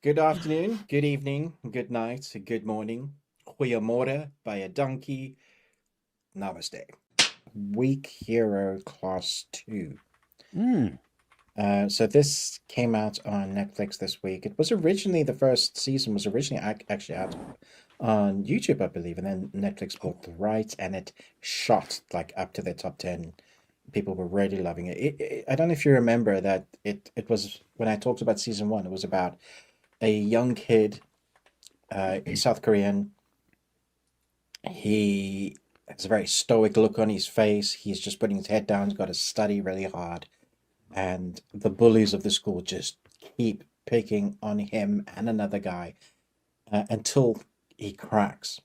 Good afternoon, good evening, good night, good morning. Goeiemorgen by a donkey. Namaste. Week Hero Class 2. Mm. So this came out on Netflix this week. It was originally, the first season was originally actually out on YouTube, I believe, and then Netflix bought the rights and it shot like up to the top 10. People were really loving it. I don't know if you remember that it was when I talked about season one, it was about a young kid, South Korean. He has a very stoic look on his face. He's just putting his head down. He's got to study really hard. And the bullies of the school just keep picking on him and another guy until he cracks.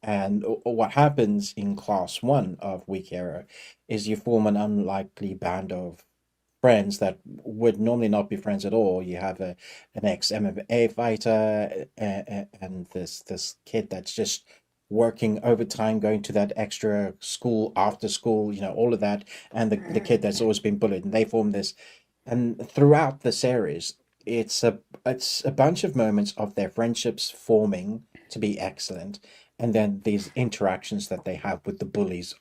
And what happens in class one of Weak Hero is you form an unlikely band of friends that would normally not be friends at all. You have an ex MMA fighter and this kid that's just working overtime, going to that extra school after school, all of that, and the kid that's always been bullied, and they form this. And throughout the series, it's a bunch of moments of their friendships forming to be excellent, and then these interactions that they have with the bullies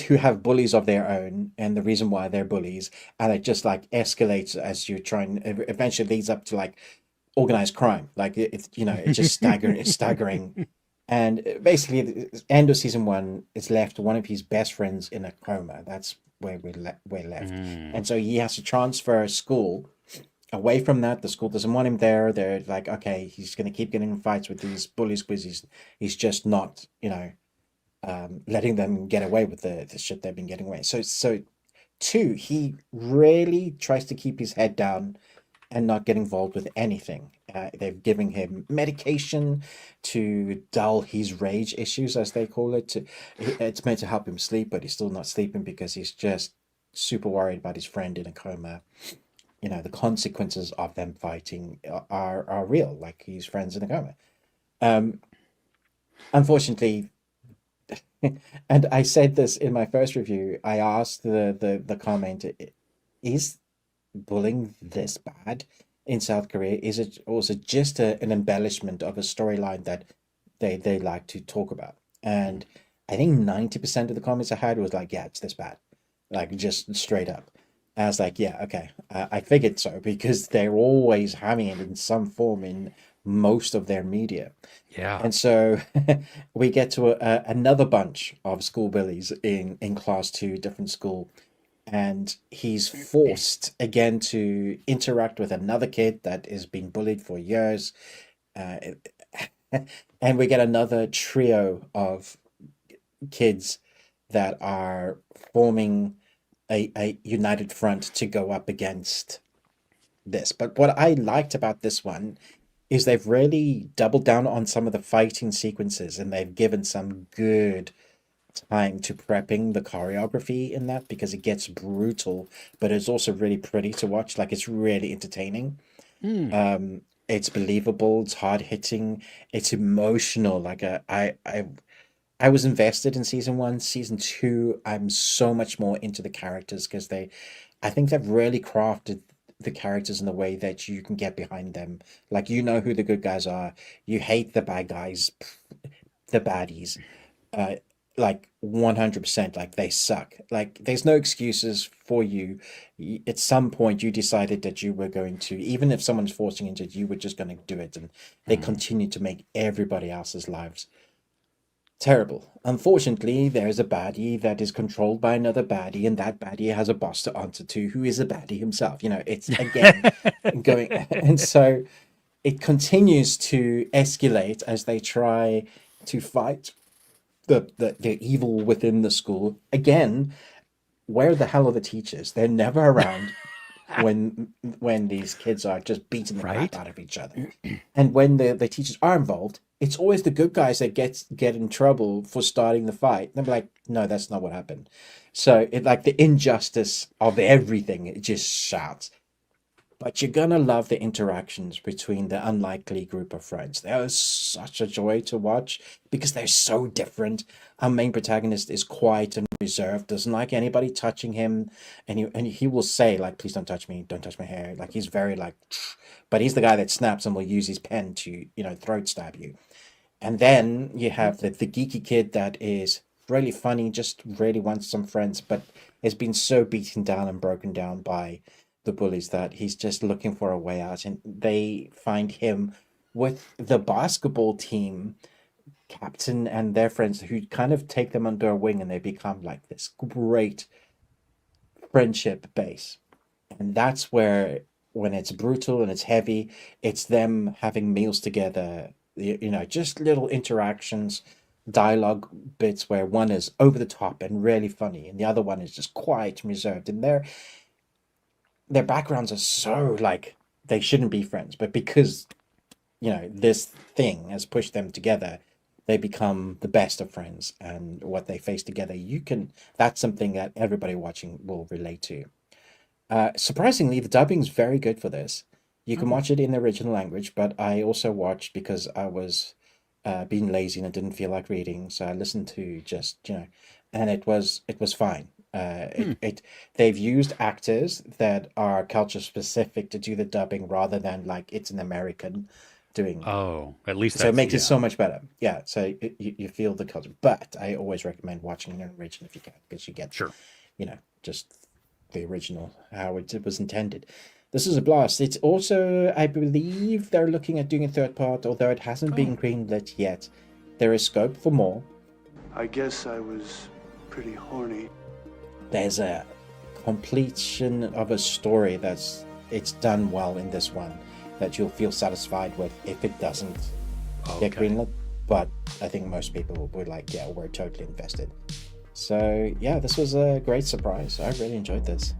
who have bullies of their own and the reason why they're bullies, and it just like escalates as you try and eventually leads up to like organized crime. Like it's just staggering. It's staggering. And basically, the end of season one is left one of his best friends in a coma. That's where we're left, Mm. and so he has to transfer school away from that. The school doesn't want him there. They're like, okay, he's going to keep getting in fights with these bullies because he's just not, letting them get away with the shit they've been getting away. So two, he really tries to keep his head down and not get involved with anything. They've given him medication to dull his rage issues, as they call it. It's meant to help him sleep, but he's still not sleeping because he's just super worried about his friend in a coma. The consequences of them fighting are real, like his friends in a coma. Um, Unfortunately, and I said this in my first review. I asked the comment, is bullying this bad in South Korea? Is it, or is it just an embellishment of a storyline that they like to talk about? And I think 90% of the comments I had was like, yeah, it's this bad. Like just straight up. I was like, yeah, okay. I figured so because they're always having it in some form in most of their media. Yeah. And so we get to another bunch of school bullies in class two, different school, and he's forced again to interact with another kid that is being bullied for years. Uh, and we get another trio of kids that are forming a united front to go up against this. But what I liked about this one is they've really doubled down on some of the fighting sequences and they've given some good time to prepping the choreography in that because it gets brutal, but it's also really pretty to watch. Like it's really entertaining. Mm. It's believable, it's hard hitting, it's emotional. I was invested in season one. Season two, I'm so much more into the characters because I think they've really crafted the characters in a way that you can get behind them. Like you know who the good guys are, you hate the bad guys, the baddies, uh, like 100%. Like they suck. Like there's no excuses for you. At some point, you decided that you were going to, even if someone's forcing into it, you were just going to do it, and they Mm. continue to make everybody else's lives terrible. Unfortunately, there's a baddie that is controlled by another baddie, and that baddie has a boss to answer to who is a baddie himself. It's again going, and so it continues to escalate as they try to fight the evil within the school. Again, where the hell are the teachers? They're never around when these kids are just beating the crap Right? out of each other. And when the teachers are involved, it's always the good guys that get in trouble for starting the fight. They're like, no, that's not what happened. So it like the injustice of everything, it just shouts. but you're gonna love the interactions between the unlikely group of friends. They are such a joy to watch because they're so different. Our main protagonist is quiet and reserved, doesn't like anybody touching him, and he will say like, "Please don't touch me, don't touch my hair." Like he's very like, but he's the guy that snaps and will use his pen to throat stab you. And then you have the geeky kid that is really funny, just really wants some friends, but has been so beaten down and broken down by the bullies that he's just looking for a way out. And they find him with the basketball team captain and their friends who kind of take them under a wing, and they become like this great friendship base. And that's where, when it's brutal and it's heavy, it's them having meals together, just little interactions, dialogue bits where one is over the top and really funny, and the other one is just quiet and reserved. And their backgrounds are so like they shouldn't be friends, but because this thing has pushed them together, they become the best of friends. And what they face together, that's something that everybody watching will relate to. Surprisingly, the dubbing's very good for this. You can watch it in the original language, but I also watched because I was being lazy and I didn't feel like reading, so I listened to just and it was fine. They've used actors that are culture specific to do the dubbing rather than like it's an American doing. Oh, at least So it that's makes it yeah. so much better. Yeah, so you feel the culture. But I always recommend watching it in original if you can, because you get Sure. just the original, how it was intended. This is a blast. It's also, I believe they're looking at doing a third part, although it hasn't Oh, been greenlit yet. There is scope for more. I guess I was pretty horny. There's a completion of a story it's done well in this one that you'll feel satisfied with if it doesn't get okay. greenlit. But I think most people were like, yeah, we're totally invested. So yeah, this was a great surprise. I really enjoyed this.